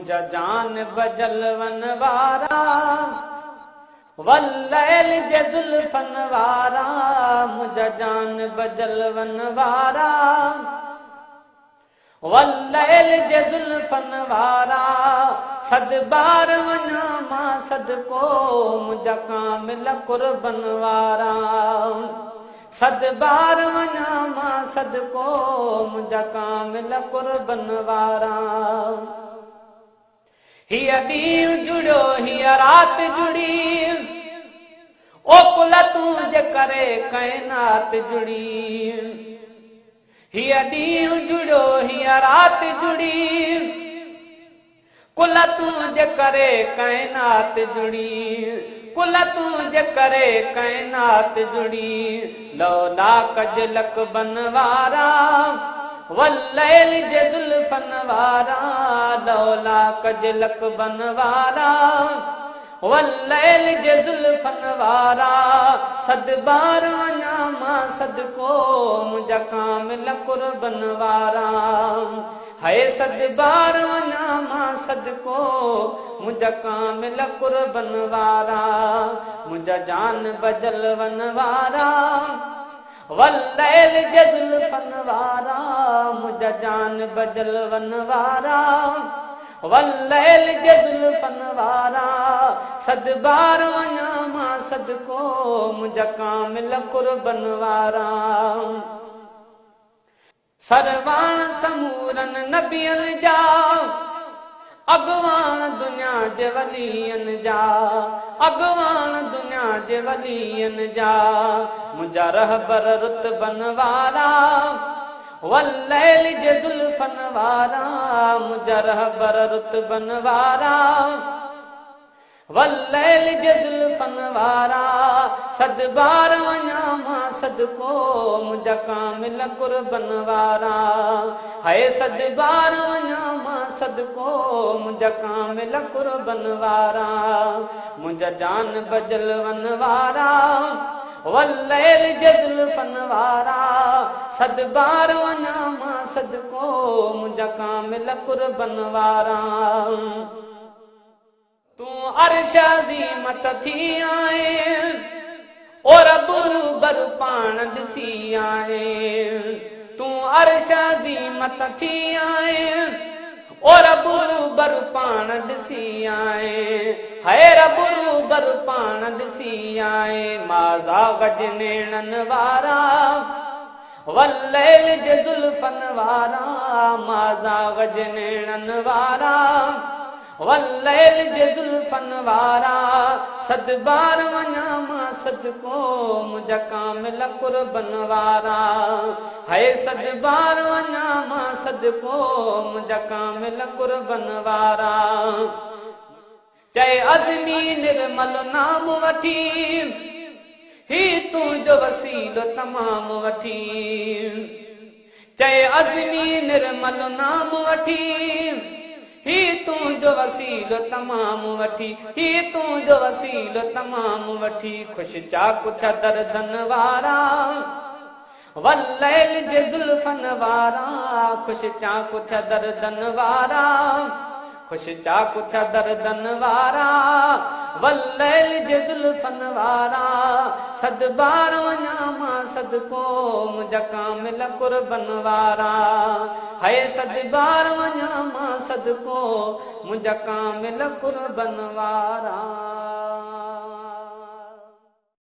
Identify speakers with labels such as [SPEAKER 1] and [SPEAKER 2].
[SPEAKER 1] मुझा जान बजलवन वारा वल्लैल जे जुल्फन वारा, मुझा जान बजलवन वारा वल्लैल जे जुल्फन वारा। सद बार वञा मां सदको मुझा कामिल कुर्बन वारा, सद बार वञा मां सदको मुझा कामिल कुर्बन वारा। हिया ॾींहुं जुड़ियो हिया रात जुड़ी, ओ कुल तूं जे करे काइनात जुड़ी। हिया ॾींहुं जुड़ियो हिया रात जुड़ी, कुल तूं जे करे काइनात जुड़ी, कुल तूं जे करे काइनात जुड़ी। लौला कजलक बनवारा वल्लैल जे जुल्फन वारा, लौला कजलक बनवारा वल्लैल जे जुल्फन वारा। सद बार वञा मां सदको मुझा कामिल कुर्बन वारा, है सद बार वञा मां सदको मुझा कामिल कुर्बन वारा। मुझा जान बजलवन वारा वल्लैल जे जुल्फन वारा, मुझा जान बजलवन वारा वल्लैल जे जुल्फन वारा। सद बार वञा मां सदको मुझा कामिल कुर्बन वारा। सरवान समूरन नबियन जा, अगवान दुनिया जे वलियन जा, अगवान दुनिया जे वलियन जा। मुझा रहबर रुतबन वारा वल्लैल जे जुल्फन वारा, मुझा रहबर रुतबन वारा वल्लैल जे जुल्फन वारा। सद बार वञा मां सदको मुझा कामिल कुर्बन वारा, है सद बार वञा मां सदको मुझा कामिल कुर्बन वारा। मुझा जान बजलवन वारा वल्लैल जे जुल्फन वारा। सद बार वञा मां सदको मुझा कामिल कुर्बन वारा। तूं अर्श अज़ीमत थी आए और रूबर पाण ॾिसी आए, तूं अर्श अज़ीमत थी आए और रूबर पाण ॾिसी आए, है रब रूबर पाण ॾिसी आए। माज़ा गजनेणन वारा वल्लैल जे जुल्फन वारा, माज़ा गजनेणन वारा वल्लैल जे जुल्फन वारा। सद बार वञा मां सदको मुझा कामिल कुर्बन वारा, है सद बार वञा मां सदको मुझा कामिल कुर्बन वारा। चए अज़मी निर्मल नाम वठी, ही तुंहिंजो वसीलो तमाम वठी। चए अज़मी निर्मल नाम वठी, ही तुंहिंजो वसीलो तमाम वठी, ही तुंहिंजो वसीलो तमाम वठी। ख़ुशि चाक छा दर्दन वारा वल्लैल जे जुल्फन वारा, ख़ुशि चाक छा दर्दन वारा, ख़ुशि चाक छा दर्दन वारा वल्लैल जे जुल्फन वारा। सद बार वञा मां सदको मुझा कामिल कुर्बन वारा, है सद बार वञा मां सदको मुझा कामिल कुर्बन वारा।